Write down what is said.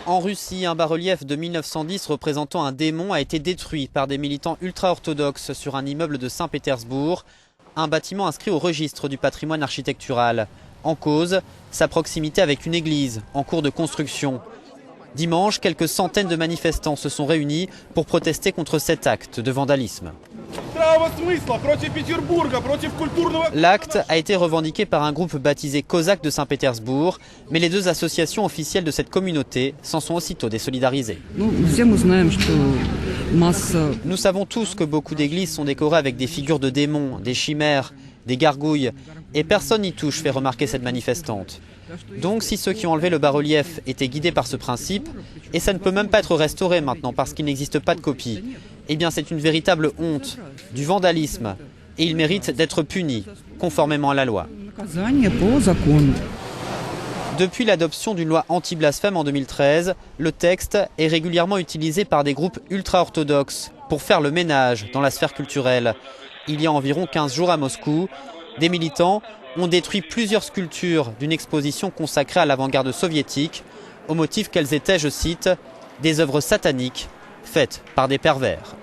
En Russie, un bas-relief de 1910 représentant un démon a été détruit par des militants ultra-orthodoxes sur un immeuble de Saint-Pétersbourg, un bâtiment inscrit au registre du patrimoine architectural. En cause, sa proximité avec une église en cours de construction. Dimanche, quelques centaines de manifestants se sont réunis pour protester contre cet acte de vandalisme. L'acte a été revendiqué par un groupe baptisé Cosaques de Saint-Pétersbourg, mais les deux associations officielles de cette communauté s'en sont aussitôt désolidarisées. Nous savons tous que beaucoup d'églises sont décorées avec des figures de démons, des chimères, des gargouilles, et personne n'y touche, fait remarquer cette manifestante. Donc si ceux qui ont enlevé le bas-relief étaient guidés par ce principe, et ça ne peut même pas être restauré maintenant parce qu'il n'existe pas de copie, eh bien c'est une véritable honte, du vandalisme, et ils méritent d'être punis, conformément à la loi. Depuis l'adoption d'une loi anti-blasphème en 2013, le texte est régulièrement utilisé par des groupes ultra-orthodoxes pour faire le ménage dans la sphère culturelle. Il y a environ 15 jours à Moscou, des militants ont détruit plusieurs sculptures d'une exposition consacrée à l'avant-garde soviétique, au motif qu'elles étaient, je cite, des œuvres sataniques faites par des pervers.